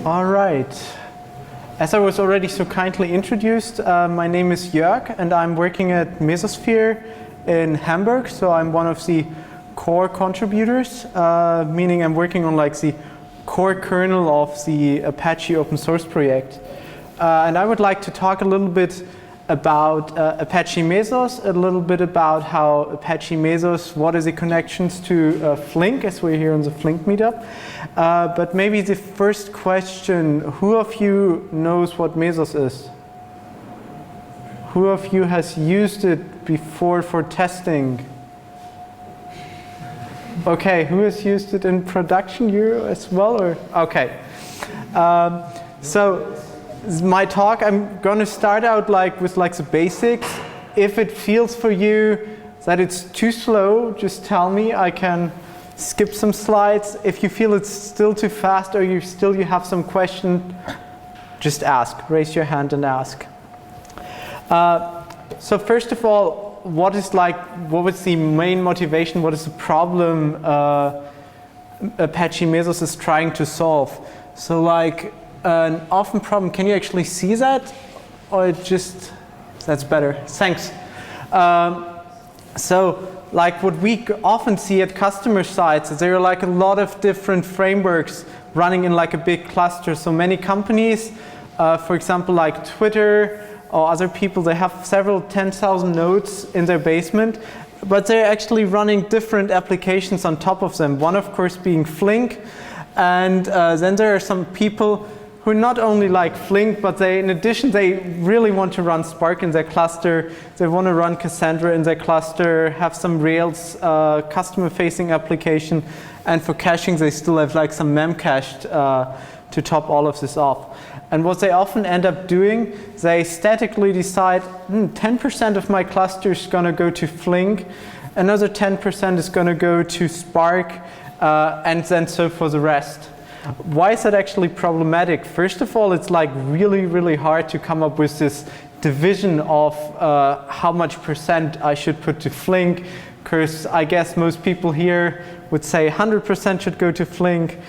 All right. As I was already so kindly introduced, my name is Jörg and I'm working at Mesosphere in Hamburg. So I'm one of the core contributors, meaning I'm working on like the core kernel of the Apache open source project. And I would like to talk a little bit about Apache Mesos, a little bit about how Apache Mesos, what is the connections to Flink, as we're here on the Flink meetup. But maybe the first question, who of you knows what Mesos is? Who of you has used it before for testing? Okay, who has used it in production? You as well? Or? Okay. So my talk, I'm going to start out with the basics. If it feels for you that it's too slow, just tell me. I can skip some slides. If you feel it's still too fast or you have some question, just ask. Raise your hand and ask. So first of all, what was the main motivation? What is the problem Apache Mesos is trying to solve? So an often problem, can you actually see that? Or that's better, thanks. So what we often see at customer sites is there are a lot of different frameworks running in a big cluster. So many companies, for example, like Twitter or other people, they have several 10,000 nodes in their basement, but they're actually running different applications on top of them. One, of course, being Flink. And then there are some people who not only like Flink, but in addition, they really want to run Spark in their cluster. They want to run Cassandra in their cluster, have some Rails customer-facing application. And for caching, they still have some memcached to top all of this off. And what they often end up doing, they statically decide, 10% of my cluster is going to go to Flink, another 10% is going to go to Spark, and then so for the rest. Why is that actually problematic? First of all, it's really, really hard to come up with this division of how much percent I should put to Flink, because I guess most people here would say 100% should go to Flink.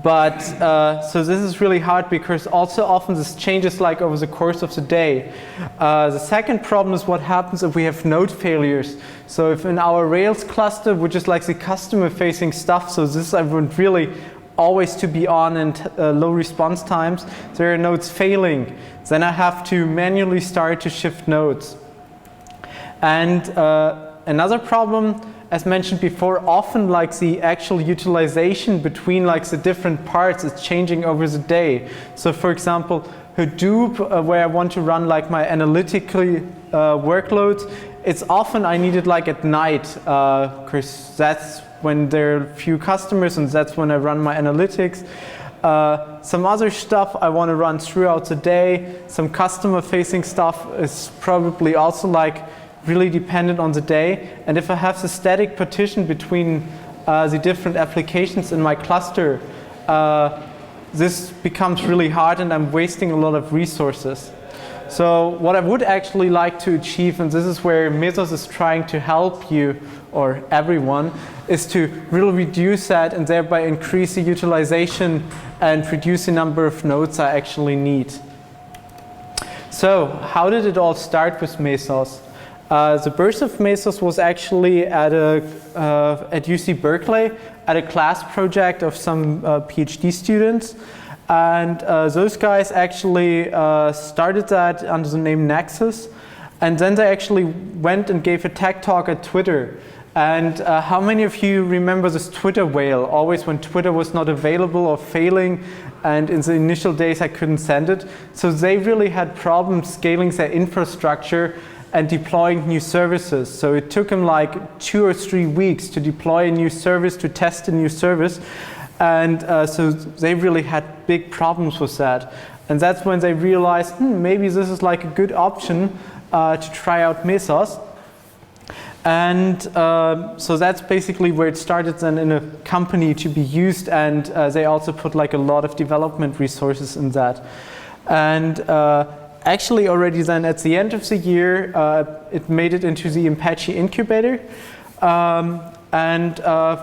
So this is really hard because also often this changes over the course of the day. The second problem is what happens if we have node failures. So if in our Rails cluster, which is the customer-facing stuff, so this I want really always to be on and low response times, there are nodes failing. Then I have to manually start to shift nodes. And another problem, as mentioned before, often the actual utilization between the different parts is changing over the day. So for example, Hadoop, where I want to run my analytical workloads, it's often I need it at night, because that's when there are few customers and that's when I run my analytics. Some other stuff I want to run throughout the day. Some customer-facing stuff is probably also really dependent on the day. And if I have the static partition between the different applications in my cluster, this becomes really hard and I'm wasting a lot of resources. So what I would actually like to achieve, and this is where Mesos is trying to help you or everyone, is to really reduce that and thereby increase the utilization and reduce the number of nodes I actually need. So how did it all start with Mesos? The birth of Mesos was actually at UC Berkeley at a class project of some PhD students. And those guys actually started that under the name Nexus. And then they actually went and gave a tech talk at Twitter. And how many of you remember this Twitter whale? Always when Twitter was not available or failing, and in the initial days I couldn't send it. So they really had problems scaling their infrastructure and deploying new services. So it took them 2 or 3 weeks to deploy a new service, to test a new service. And so they really had big problems with that. And that's when they realized, maybe this is a good option to try out Mesos. And so that's basically where it started then in a company to be used. And they also put a lot of development resources in that. And actually already then at the end of the year, it made it into the Apache incubator. And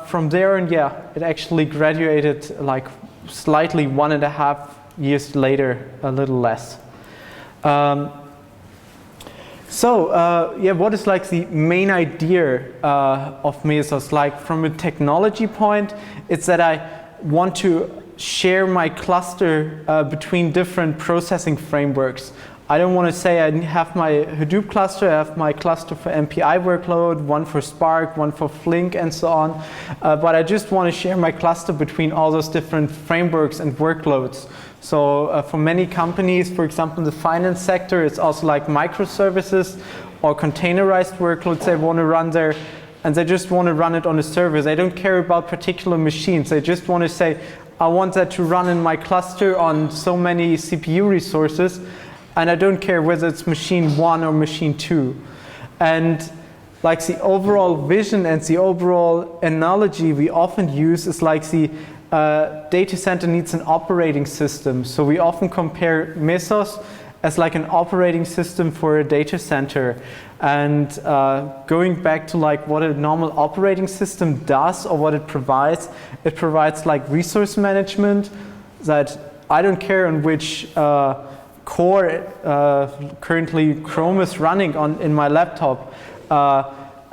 from there on, it actually graduated slightly 1.5 years later, a little less. Yeah, what is like the main idea of Mesos? Like from a technology point, it's that I want to share my cluster between different processing frameworks. I don't want to say I have my Hadoop cluster, I have my cluster for MPI workload, one for Spark, one for Flink, and so on. But I just want to share my cluster between all those different frameworks and workloads. So for many companies, for example, in the finance sector, it's also like microservices or containerized workloads they want to run there, and they just want to run it on a server. They don't care about particular machines. They just want to say, I want that to run in my cluster on so many CPU resources, and I don't care whether it's machine 1 or machine 2. And like the overall vision and the overall analogy we often use is like the data center needs an operating system. So we often compare Mesos as like an operating system for a data center. And going back to like what a normal operating system does or what it provides like resource management that I don't care on which core currently Chrome is running on in my laptop.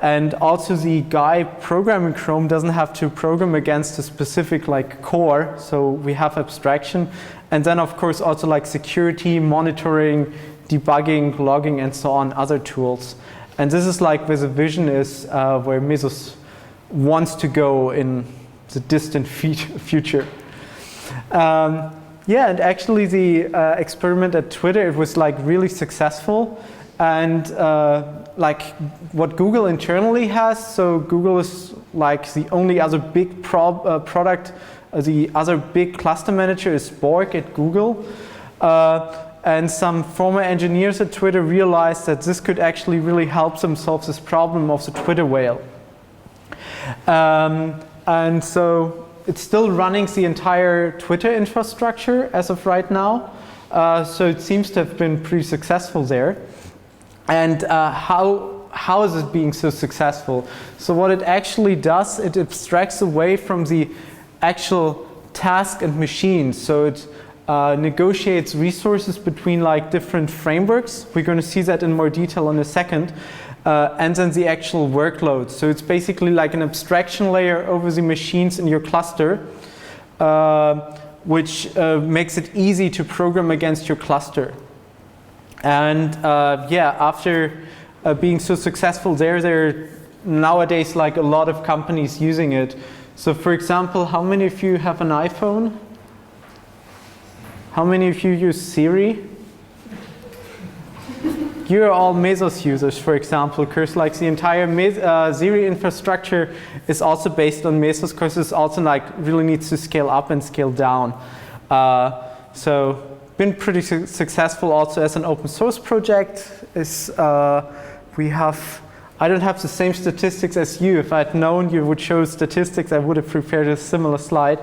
And also the guy programming Chrome doesn't have to program against a specific like core, so we have abstraction. And then of course also like security, monitoring, debugging, logging, and so on, other tools. And this is like where the vision is, where Mesos wants to go in the distant future. Yeah, and actually the experiment at Twitter, it was like really successful. And like what Google internally has, so Google is like the only other big product, the other big cluster manager is Borg at Google. And some former engineers at Twitter realized that this could actually really help them solve this problem of the Twitter whale. And so it's still running the entire Twitter infrastructure as of right now. So it seems to have been pretty successful there. And how is it being so successful? So what it actually does, it abstracts away from the actual task and machine. So it negotiates resources between like different frameworks. We're going to see that in more detail in a second. And then the actual workload. So it's basically like an abstraction layer over the machines in your cluster, which makes it easy to program against your cluster. And yeah, after being so successful there are nowadays like a lot of companies using it. So for example, how many of you have an iPhone? How many of you use Siri? You're all Mesos users, for example, because like the entire Siri infrastructure is also based on Mesos, because it's also like really needs to scale up and scale down. So been pretty successful also as an open source project. I don't have the same statistics as you. If I'd known you would show statistics, I would have prepared a similar slide.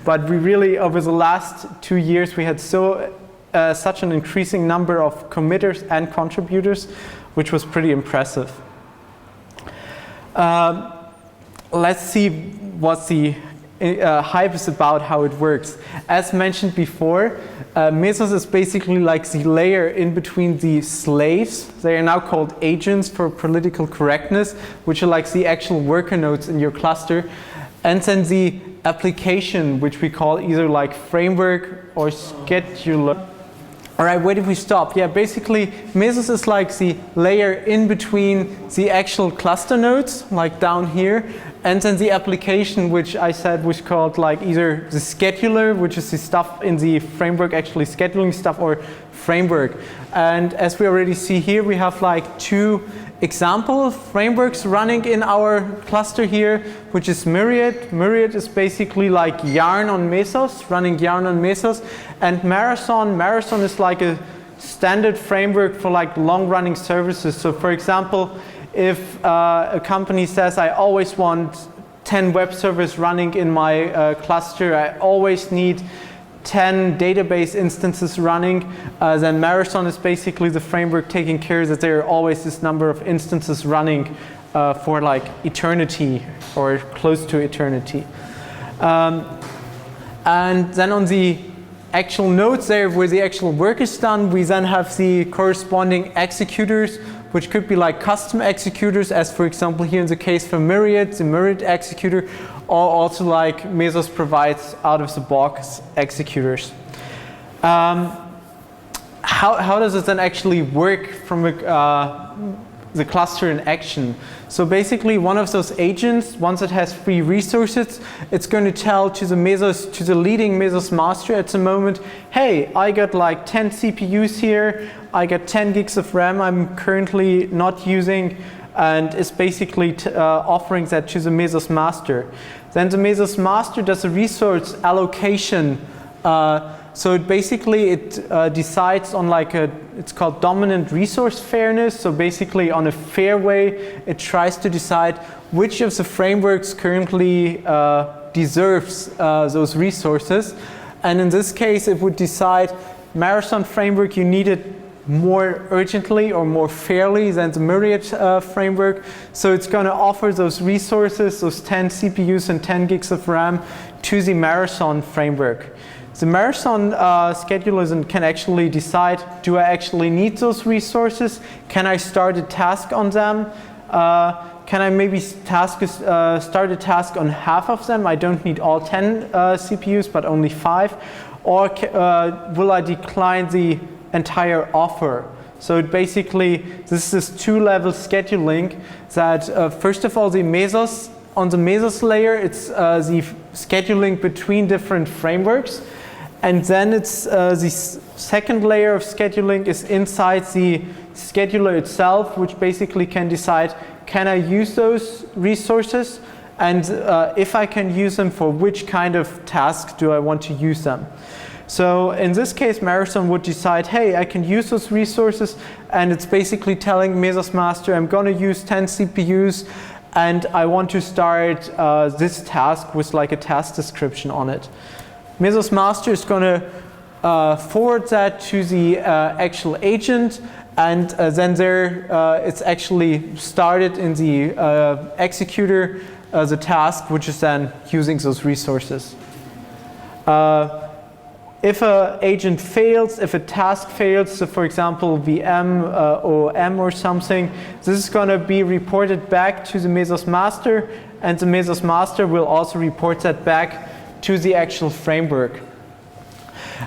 But we really, over the last 2 years, we had such an increasing number of committers and contributors, which was pretty impressive. Let's see what the hype is about, how it works. As mentioned before, Mesos is basically like the layer in between the slaves. They are now called agents for political correctness, which are like the actual worker nodes in your cluster. And then the application, which we call either like framework or scheduler. All right, where did we stop? Yeah, basically Mesos is like the layer in between the actual cluster nodes, like down here, and then the application, which I said was called like either the scheduler, which is the stuff in the framework actually scheduling stuff, or framework. And as we already see here, we have like 2 example frameworks running in our cluster here, which is Myriad. Myriad is basically like Yarn on Mesos, running Yarn on Mesos. And Marathon. Marathon is like a standard framework for like long-running services. So for example, if a company says, I always want 10 web servers running in my cluster, I always need 10 database instances running, then Marathon is basically the framework taking care that there are always this number of instances running for like eternity or close to eternity. And then on the actual nodes there where the actual work is done, we then have the corresponding executors, which could be like custom executors, as for example here in the case for Myriad, the Myriad executor, or also like Mesos provides out-of-the-box executors. How does it then actually work from the cluster in action? So basically one of those agents, once it has free resources, it's going to tell to the leading Mesos master at the moment, hey, I got like 10 CPUs here, I got 10 gigs of RAM I'm currently not using, and it's basically offering that to the Mesos master. Then the Mesos master does a resource allocation. So it decides on like it's called dominant resource fairness. So basically on a fair way, it tries to decide which of the frameworks currently deserves those resources. And in this case, it would decide Marathon framework, you need it more urgently or more fairly than the Myriad framework. So it's going to offer those resources, those 10 CPUs and 10 gigs of RAM to the Marathon framework. The Marathon scheduler can actually decide, do I actually need those resources? Can I start a task on them? Can I maybe start a task on half of them? I don't need all 10 CPUs, but only 5. Or will I decline the entire offer? So it basically, this is two-level scheduling that first of all, on the Mesos layer, it's the scheduling between different frameworks. And then it's the second layer of scheduling is inside the scheduler itself, which basically can decide, can I use those resources? And if I can use them, for which kind of task do I want to use them? So in this case, Marathon would decide, hey, I can use those resources, and it's basically telling Mesos master, I'm going to use 10 CPUs, and I want to start this task with like a task description on it. Mesos master is going to forward that to the actual agent, and then it's actually started in the executor, the task, which is then using those resources. If an agent fails, if a task fails, so for example VM, OOM or something, this is going to be reported back to the Mesos master, and the Mesos master will also report that back to the actual framework.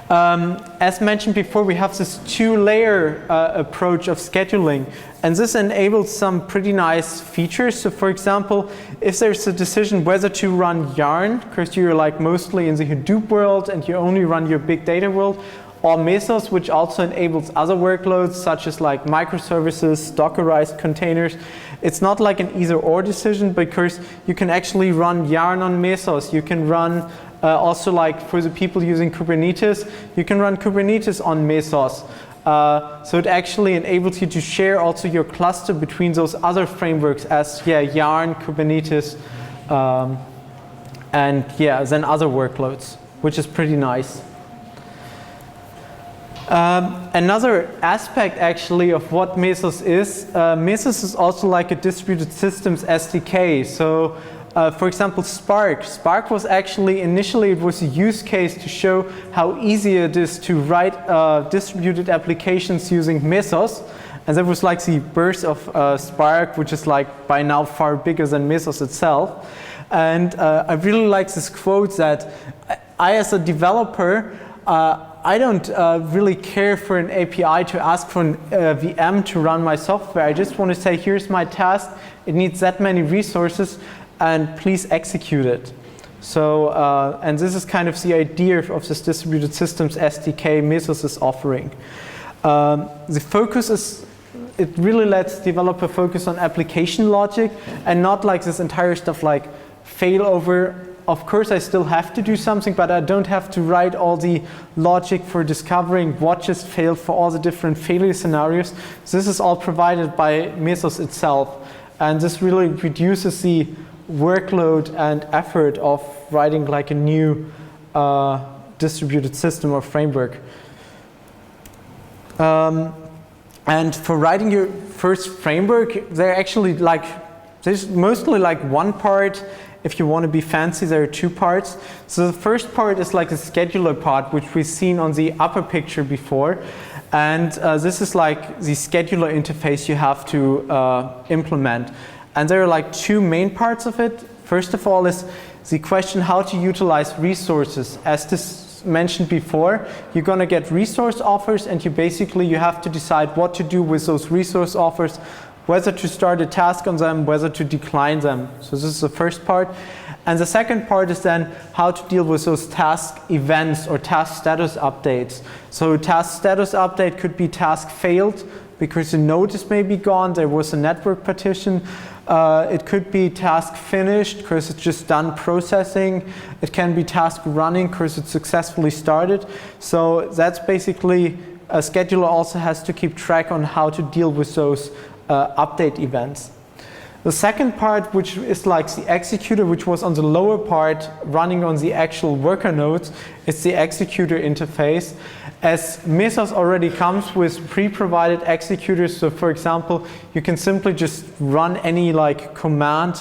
As mentioned before, we have this two-layer approach of scheduling, and this enables some pretty nice features. So for example, if there's a decision whether to run Yarn, because you're like mostly in the Hadoop world and you only run your big data world, or Mesos, which also enables other workloads such as like microservices, Dockerized containers. It's not like an either-or decision, because you can actually run Yarn on Mesos. You can run also, like for the people using Kubernetes, you can run Kubernetes on Mesos. So it actually enables you to share also your cluster between those other frameworks as Yarn, Kubernetes, and then other workloads, which is pretty nice. Another aspect actually of what Mesos is also like a distributed systems SDK. So for example, Spark. Spark was actually, initially it was a use case to show how easy it is to write distributed applications using Mesos. And that was like the birth of Spark, which is like by now far bigger than Mesos itself. And I really like this quote that I, as a developer, I don't really care for an API to ask for an VM to run my software. I just want to say, here's my task. It needs that many resources, and please execute it. So, and this is kind of the idea of this distributed systems SDK Mesos is offering. The focus is, it really lets developer focus on application logic and not like this entire stuff like failover. Of course, I still have to do something, but I don't have to write all the logic for discovering what just failed for all the different failure scenarios. This is all provided by Mesos itself. And this really reduces the workload and effort of writing like a new distributed system or framework. And for writing your first framework, there's mostly like one part if you want to be fancy, there are two parts. So the first part is like the scheduler part, which we've seen on the upper picture before. And this is like the scheduler interface you have to implement. And there are like two main parts of it. First of all is the question how to utilize resources. As this mentioned before, you're going to get resource offers, and you have to decide what to do with those resource offers, whether to start a task on them, whether to decline them. So this is the first part. And the second part is then how to deal with those task events or task status updates. So task status update could be task failed because the node is maybe gone, there was a network partition. It could be task finished because it's just done processing. It can be task running because it's successfully started. So that's basically, a scheduler also has to keep track on how to deal with those update events. The second part, which is like the executor, which was on the lower part running on the actual worker nodes, is the executor interface. As Mesos already comes with pre-provided executors, so for example, you can simply just run any like command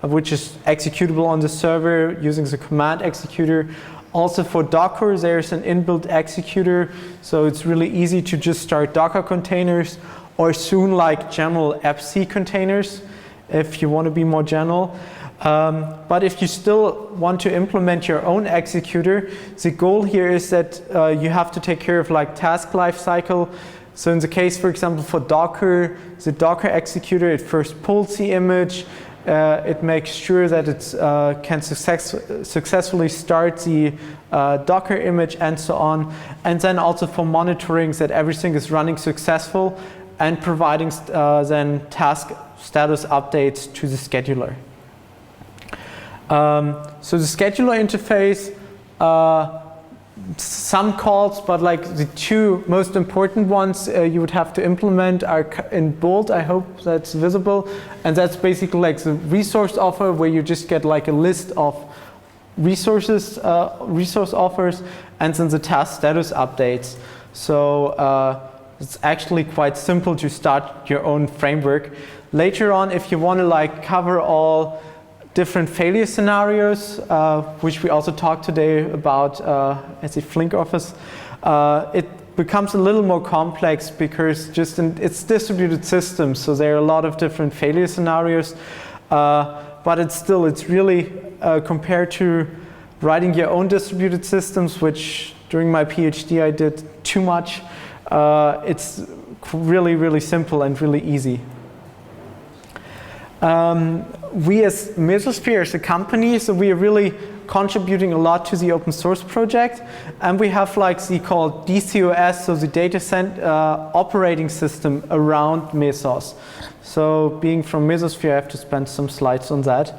which is executable on the server using the command executor. Also for Docker, there's an inbuilt executor, so it's really easy to just start Docker containers, or soon like general app-c containers if you want to be more general. But if you still want to implement your own executor, the goal here is that you have to take care of like task lifecycle. So in the case, for example, for Docker, the Docker executor, it first pulls the image, it makes sure that it can successfully start the Docker image and so on. And then also for monitoring that everything is running successful and providing then task status updates to the scheduler. So the scheduler interface, some calls, but like the two most important ones you would have to implement are in bold. I hope that's visible. And that's basically like the resource offer, where you just get like a list of resources, resource offers, and then the task status updates. So it's actually quite simple to start your own framework. Later on, if you want to like cover all different failure scenarios, which we also talked today about at the Flink office, it becomes a little more complex because it's distributed systems, so there are a lot of different failure scenarios. But it's really, compared to writing your own distributed systems, which during my PhD I did too much, it's really, really simple and really easy. We as Mesosphere as a company, so we are really contributing a lot to the open source project, and we have like the called DCOS, so the data center operating system around Mesos. So being from Mesosphere, I have to spend some slides on that.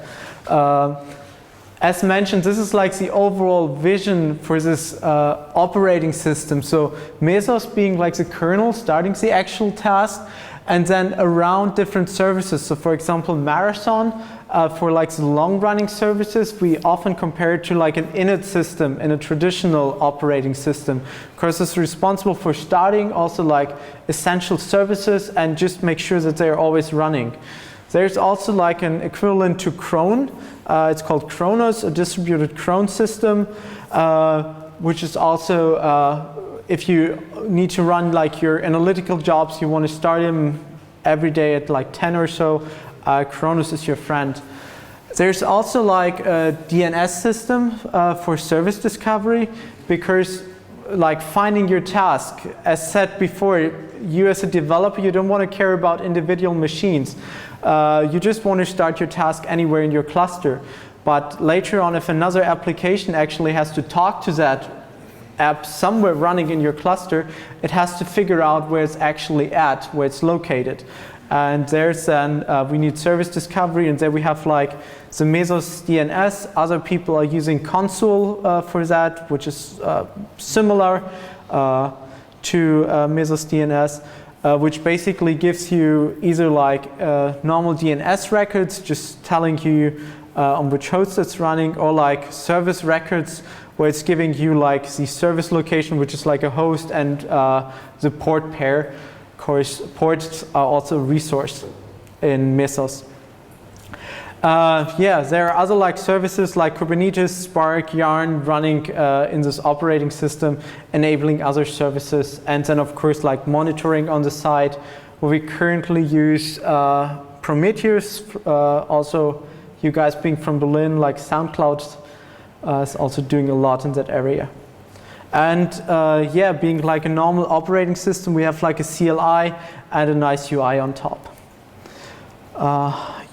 As mentioned, this is like the overall vision for this operating system. So Mesos being like the kernel starting the actual task, and then around different services. So for example, Marathon, for like the long-running services, we often compare it to like an init system in a traditional operating system, because it's responsible for starting also like essential services and just make sure that they're always running. There's also like an equivalent to cron. It's called Kronos, a distributed cron system, which is also if you need to run like your analytical jobs, you want to start them every day at like 10 or so, Kronos is your friend. There's also like a DNS system for service discovery, because like finding your task, as said before, you as a developer, you don't want to care about individual machines. You just want to start your task anywhere in your cluster. But later on, if another application actually has to talk to that app somewhere running in your cluster, it has to figure out where it's actually at, where it's located. And there's then, we need service discovery, and there we have like the Mesos DNS. Other people are using Consul for that, which is similar to Mesos DNS, which basically gives you either like normal DNS records, just telling you on which host it's running, or like service records, where it's giving you like the service location, which is like a host, and the port pair. Of course, ports are also a resource in Mesos. Yeah, there are other like services like Kubernetes, Spark, Yarn running in this operating system, enabling other services, and then of course like monitoring on the side, where we currently use Prometheus. Also, you guys being from Berlin, like SoundCloud is also doing a lot in that area. And yeah, being like a normal operating system, we have like a CLI and a nice UI on top.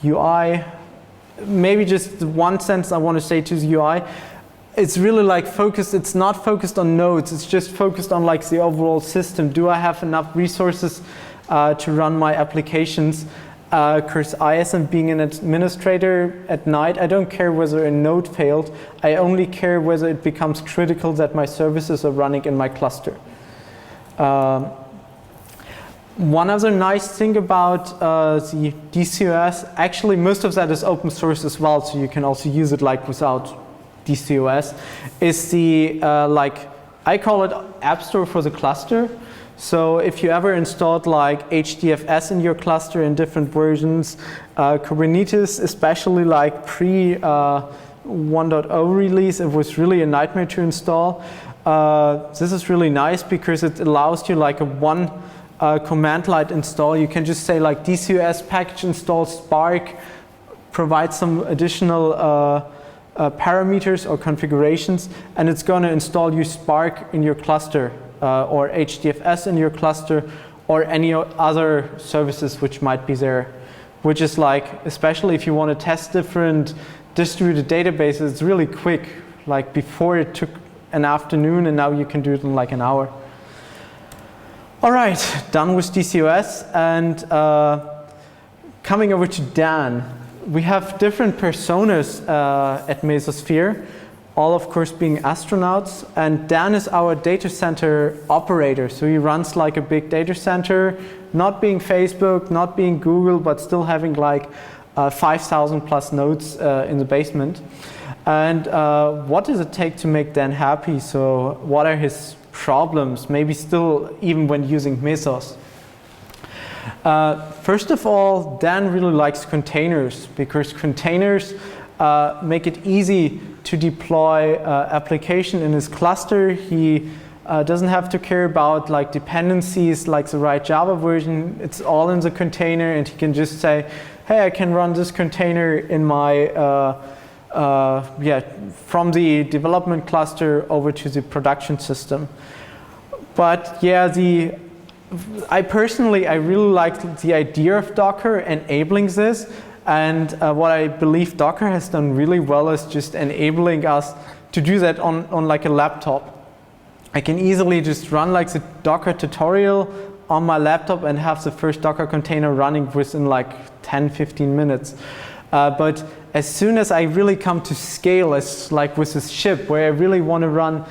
UI. Maybe just one sentence I want to say to the UI. It's really like focused, it's not focused on nodes, it's just focused on like the overall system. Do I have enough resources to run my applications? Because I, as being an administrator at night, I don't care whether a node failed. I only care whether it becomes critical that my services are running in my cluster. One other nice thing about the DCOS, actually most of that is open source as well, so you can also use it like without DCOS, is the like, I call it App Store for the cluster. So if you ever installed like HDFS in your cluster in different versions, Kubernetes, especially like pre 1.0 release, it was really a nightmare to install. This is really nice because it allows you like a one command line install. You can just say like DCOS package install Spark, provide some additional parameters or configurations, and it's going to install you Spark in your cluster or HDFS in your cluster or any other services which might be there, which is like, especially if you want to test different distributed databases, it's really quick. Like before it took an afternoon, and now you can do it in like an hour. All right, done with DCOS, and coming over to Dan. We have different personas at Mesosphere, all of course being astronauts, and Dan is our data center operator. So he runs like a big data center, not being Facebook, not being Google, but still having like 5,000 plus nodes in the basement. And what does it take to make Dan happy? So what are his problems, maybe still even when using Mesos? First of all, Dan really likes containers, because containers make it easy to deploy application in his cluster. He doesn't have to care about like dependencies like the right Java version. It's all in the container, and he can just say, hey, I can run this container in my from the development cluster over to the production system. But yeah, I really like the idea of Docker enabling this, and what I believe Docker has done really well is just enabling us to do that on like a laptop. I can easily just run like the Docker tutorial on my laptop and have the first Docker container running within like 10-15 minutes. But as soon as I really come to scale, as like with this ship, where I really want to run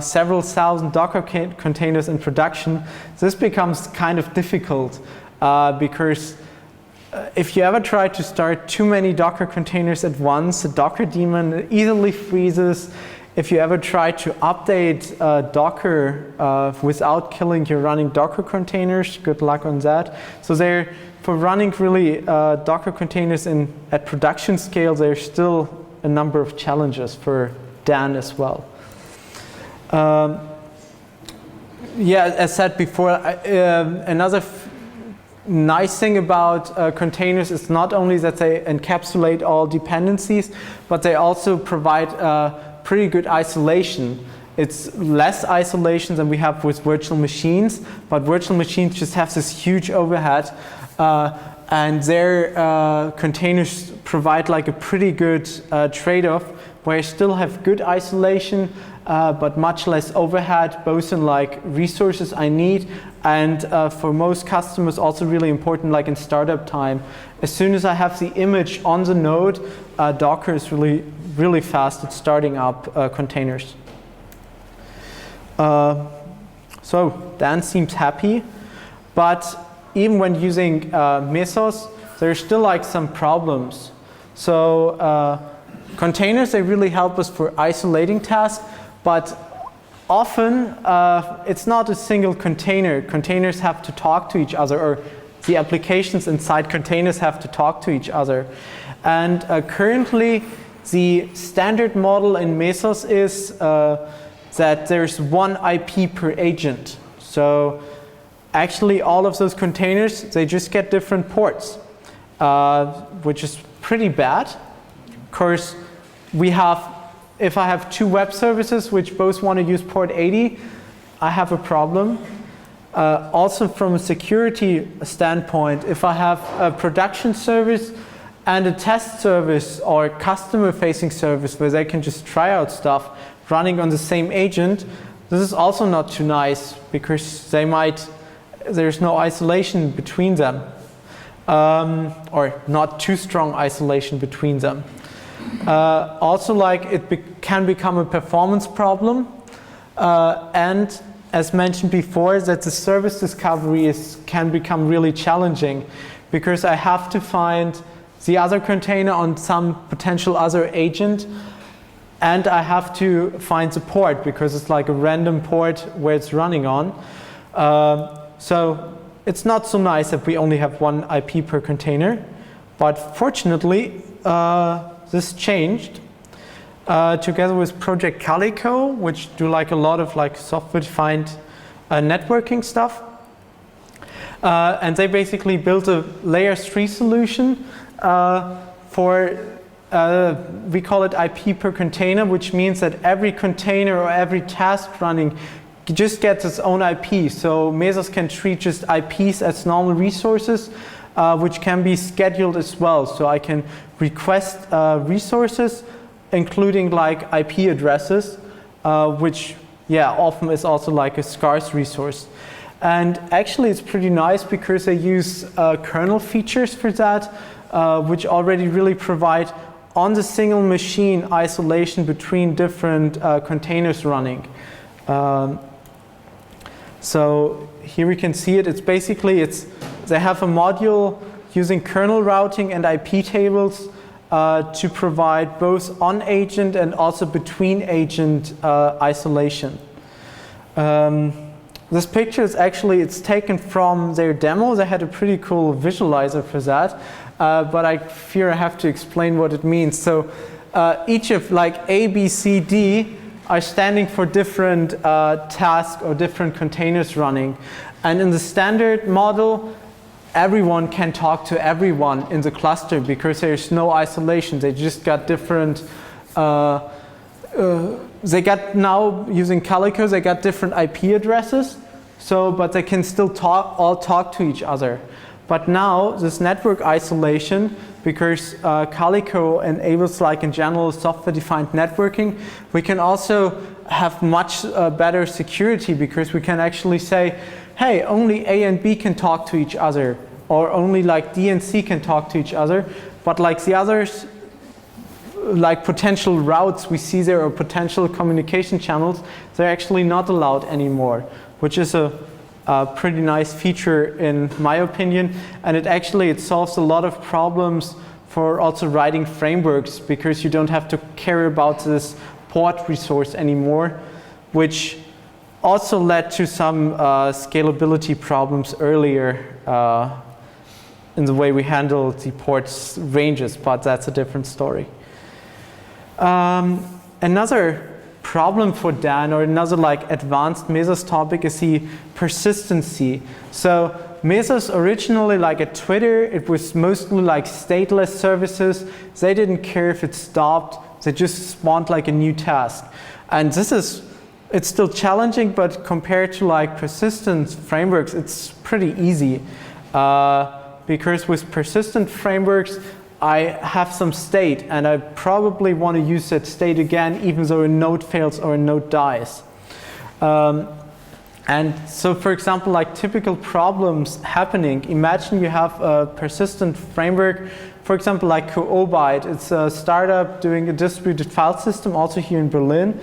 several thousand Docker containers in production, this becomes kind of difficult because if you ever try to start too many Docker containers at once, the Docker daemon easily freezes. If you ever try to update Docker without killing your running Docker containers, good luck on that. So for running really Docker containers at production scale, there's still a number of challenges for Dan as well. Yeah, as said before, another nice thing about containers is not only that they encapsulate all dependencies, but they also provide pretty good isolation. It's less isolation than we have with virtual machines, but virtual machines just have this huge overhead, and their containers provide like a pretty good trade-off, where you still have good isolation, but much less overhead, both in like resources I need, and for most customers also really important, like in startup time. As soon as I have the image on the node, Docker is really fast at starting up containers. So Dan seems happy, but even when using Mesos, there's still like some problems. So containers, they really help us for isolating tasks, but often it's not a single container. Containers have to talk to each other, or the applications inside containers have to talk to each other. And currently, the standard model in Mesos is that there's one IP per agent. So actually, all of those containers, they just get different ports, which is pretty bad. Of course, if I have two web services which both want to use port 80, I have a problem. Also from a security standpoint, if I have a production service and a test service or customer-facing service where they can just try out stuff running on the same agent, this is also not too nice because there's no isolation between them, or not too strong isolation between them. Also, like can become a performance problem, and as mentioned before, that the service discovery can become really challenging because I have to find the other container on some potential other agent, and I have to find the port because it's like a random port where it's running on. So it's not so nice if we only have one IP per container, but fortunately this changed together with Project Calico, which do like a lot of like software-defined networking stuff. And they basically built a layer 3 solution for, we call it IP per container, which means that every container or every task running just gets its own IP. So Mesos can treat just IPs as normal resources, which can be scheduled as well. So I can request resources, including like IP addresses, which often is also like a scarce resource. And actually it's pretty nice because they use kernel features for that, which already really provide on the single machine isolation between different containers running. So here we can see it. It's basically, they have a module using kernel routing and IP tables to provide both on agent and also between agent isolation. This picture is actually, it's taken from their demo. They had a pretty cool visualizer for that, but I fear I have to explain what it means. So each of like A, B, C, D are standing for different tasks or different containers running. And in the standard model, everyone can talk to everyone in the cluster because there's no isolation. They just got different, they got now using Calico, they got different IP addresses, but they can still all talk to each other. But now this network isolation, because Calico enables like in general software-defined networking, we can also have much better security because we can actually say, hey, only A and B can talk to each other, or only like D and C can talk to each other, but like the others, like potential routes we see there or potential communication channels, they're actually not allowed anymore, which is a pretty nice feature in my opinion. And it solves a lot of problems for also writing frameworks because you don't have to care about this port resource anymore, which also led to some scalability problems earlier in the way we handle the ports ranges, but that's a different story. Another problem for Dan, or another like advanced Mesos topic, is the persistency. So Mesos originally, like at Twitter, it was mostly like stateless services. They didn't care if it stopped. They just spawned like a new task. And it's still challenging, but compared to like persistent frameworks, it's pretty easy. Because with persistent frameworks, I have some state, and I probably want to use that state again, even though a node fails or a node dies. And so, for example, like typical problems happening, imagine you have a persistent framework, for example, like Coobite. It's a startup doing a distributed file system, also here in Berlin.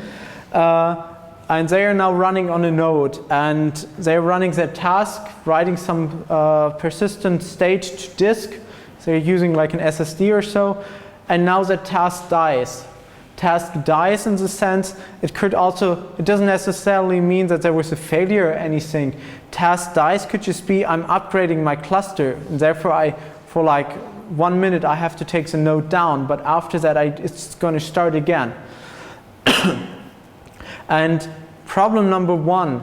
And they are now running on a node, and they're running their task, writing some persistent state to disk. They're using like an SSD or so, and now that task dies. Task dies in the sense, it doesn't necessarily mean that there was a failure or anything. Task dies could just be, I'm upgrading my cluster, and therefore for like 1 minute I have to take the node down, but after that it's going to start again. And problem number 1,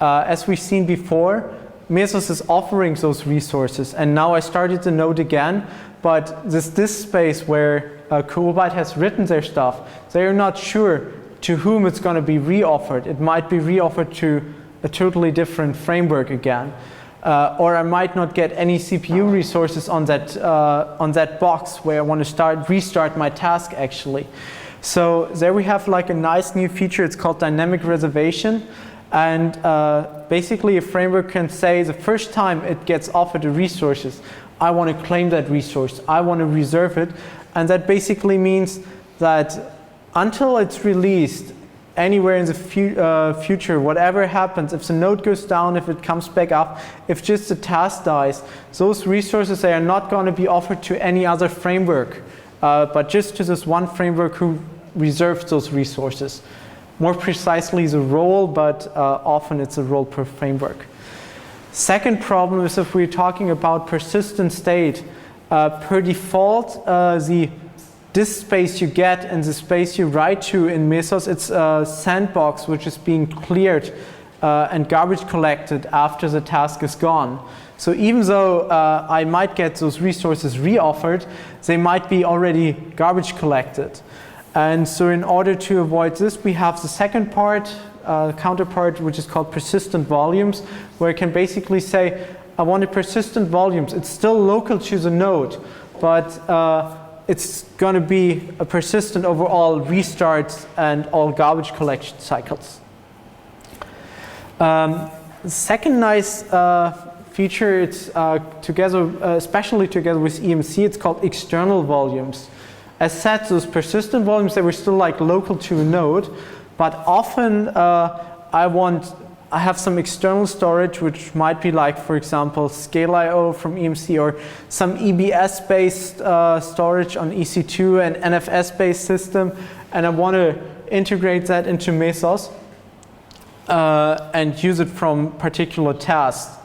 as we've seen before, Mesos is offering those resources, and now I started the node again, but this disk space where Kurobyte has written their stuff, they're not sure to whom it's going to be reoffered. It might be reoffered to a totally different framework again. Or I might not get any CPU resources on that box where I want to restart my task actually. So there we have like a nice new feature. It's called dynamic reservation. And basically a framework can say the first time it gets offered the resources, I want to claim that resource. I want to reserve it. And that basically means that until it's released, anywhere in the future, whatever happens, if the node goes down, if it comes back up, if just the task dies, those resources, they are not going to be offered to any other framework, but just to this one framework who reserves those resources. More precisely the role, but often it's a role per framework. Second problem is if we're talking about persistent state. Per default, the disk space you get and the space you write to in Mesos, it's a sandbox which is being cleared and garbage collected after the task is gone. So even though I might get those resources reoffered, they might be already garbage collected. And so in order to avoid this, we have the second part, counterpart, which is called persistent volumes, where I can basically say, I want a persistent volumes. It's still local to the node, but it's going to be a persistent over all restarts and all garbage collection cycles. The second nice feature, it's especially together with EMC, it's called external volumes. As said, those persistent volumes, they were still like local to a node, but often I have some external storage, which might be like, for example, Scale.io from EMC, or some EBS-based storage on EC2 and NFS-based system, and I want to integrate that into Mesos and use it from particular tasks.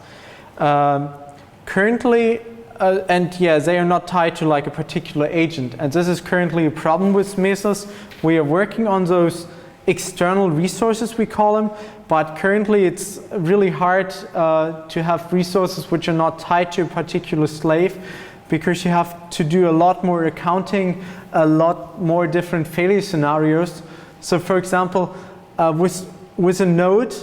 Currently, and yeah, they are not tied to like a particular agent, and this is currently a problem with Mesos. We are working on those external resources, we call them, but currently it's really hard to have resources which are not tied to a particular slave, because you have to do a lot more accounting, a lot more different failure scenarios. So for example, with a node,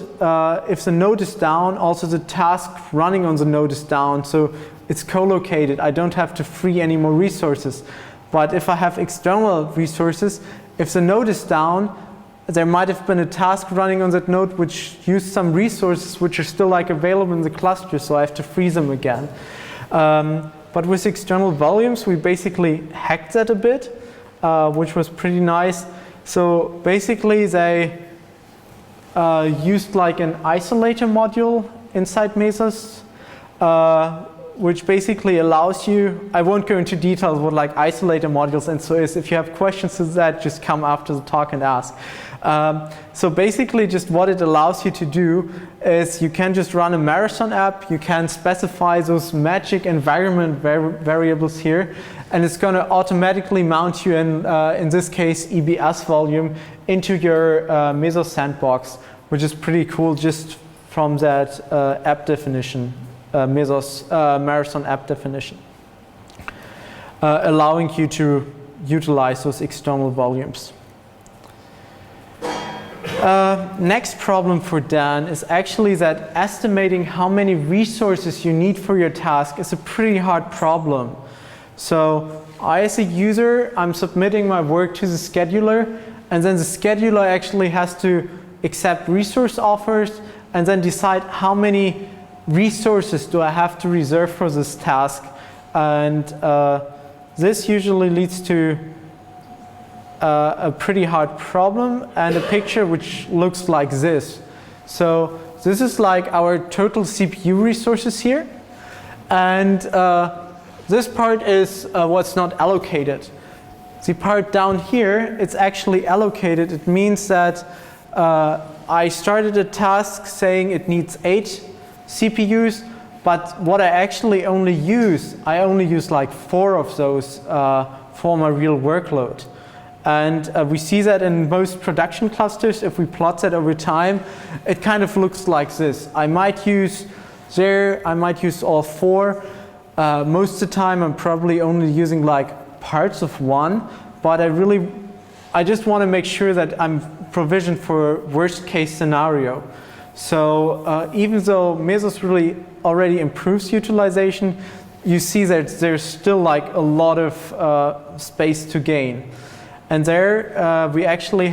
if the node is down, also the task running on the node is down, so it's co-located. I don't have to free any more resources. But if I have external resources, if the node is down, there might have been a task running on that node which used some resources which are still like available in the cluster, so I have to freeze them again. But with external volumes, we basically hacked that a bit, which was pretty nice. So basically they used like an isolator module inside Mesos, which basically allows you, I won't go into details what like isolator modules and so is. If you have questions to that, just come after the talk and ask. So basically just what it allows you to do is you can just run a Marathon app, you can specify those magic environment variables here, and it's going to automatically mount you in this case EBS volume into your Mesos sandbox, which is pretty cool just from that app definition, Mesos Marathon app definition, allowing you to utilize those external volumes. Next problem for Dan is actually that estimating how many resources you need for your task is a pretty hard problem. So I, as a user, I'm submitting my work to the scheduler, and then the scheduler actually has to accept resource offers and then decide how many resources do I have to reserve for this task. And this usually leads to a pretty hard problem and a picture which looks like this. So this is like our total CPU resources here, and this part is what's not allocated. The part down here, it's actually allocated. It means that I started a task saying it needs 8 CPUs, But what I actually only use like 4 of those for my real workload. And we see that in most production clusters. If we plot that over time, it kind of looks like this. I might use all 4. Most of the time, I'm probably only using like parts of one, but I just want to make sure that I'm provisioned for worst case scenario. So even though Mesos really already improves utilization, you see that there's still like a lot of space to gain. And there we actually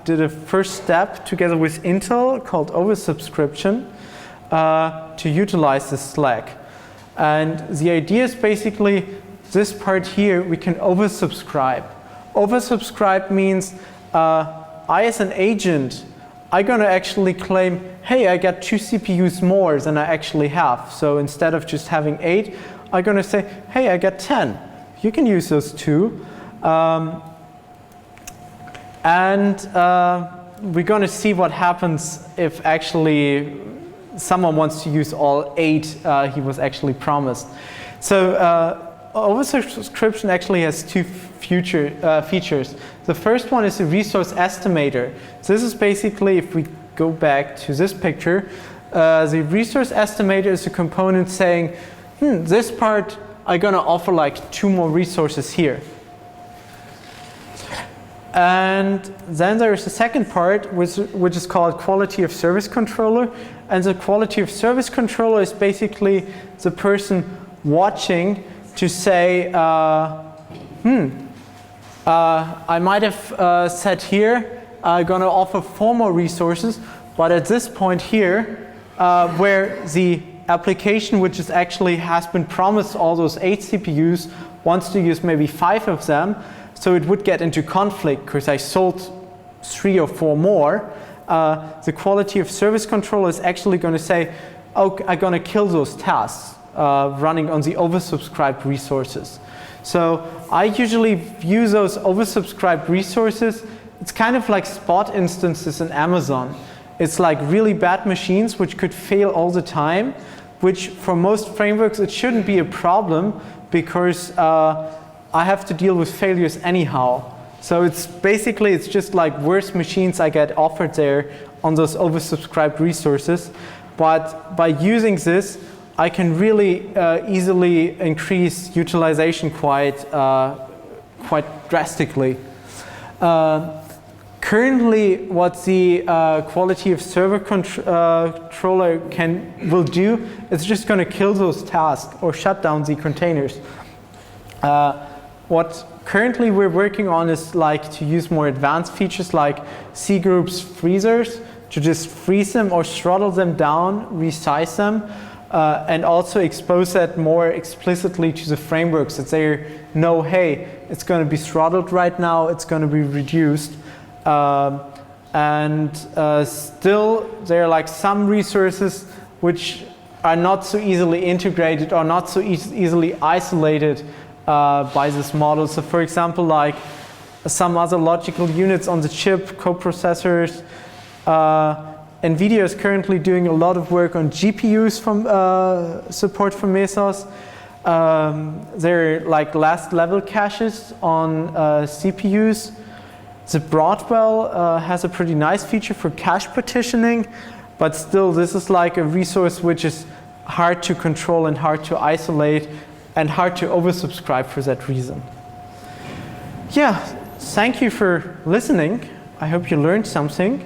did a first step together with Intel called oversubscription to utilize this slack. And the idea is basically this part here we can oversubscribe. Oversubscribe means I as an agent, I'm going to actually claim, hey, I got 2 CPUs more than I actually have. So instead of just having 8, I'm going to say, hey, I got 10. You can use those 2. And we're going to see what happens if actually someone wants to use all 8 he was actually promised. So oversubscription actually has 2 features. The first one is a resource estimator. So this is basically, if we go back to this picture, the resource estimator is a component saying, this part I'm going to offer like 2 more resources here. And then there is the second part, which is called quality of service controller. And the quality of service controller is basically the person watching to say, I might have said here, I'm going to offer 4 more resources, but at this point here, where the application which is actually has been promised all those 8 CPUs wants to use maybe 5 of them, so it would get into conflict because I sold 3 or 4 more. The quality of service controller is actually going to say, oh, I'm going to kill those tasks running on the oversubscribed resources. So I usually view those oversubscribed resources, it's kind of like spot instances in Amazon. It's like really bad machines which could fail all the time, which for most frameworks it shouldn't be a problem because I have to deal with failures anyhow. So it's just like worse machines I get offered there on those oversubscribed resources. But by using this, I can really easily increase utilization quite drastically. Currently, what the quality of server controller will do is just going to kill those tasks or shut down the containers. What currently we're working on is like to use more advanced features like C groups freezers to just freeze them or throttle them down, resize them, and also expose that more explicitly to the frameworks that they know, hey, it's going to be throttled right now, it's going to be reduced. Still, there are like some resources which are not so easily integrated or not so easily isolated by this model. So for example, like some other logical units on the chip, coprocessors. NVIDIA is currently doing a lot of work on GPUs from support for Mesos. There are like last level caches on CPUs. The Broadwell has a pretty nice feature for cache partitioning, but still this is like a resource which is hard to control and hard to isolate and hard to oversubscribe for that reason. Yeah, thank you for listening. I hope you learned something.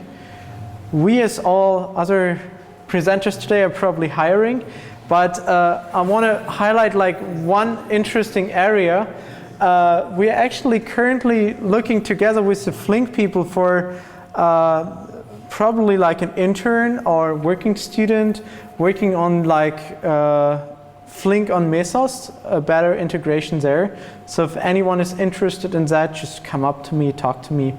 We, as all other presenters today, are probably hiring, but I want to highlight like one interesting area. We are actually currently looking together with the Flink people for probably like an intern or working student working on like Flink on Mesos, a better integration there. So if anyone is interested in that, just come up to me, talk to me.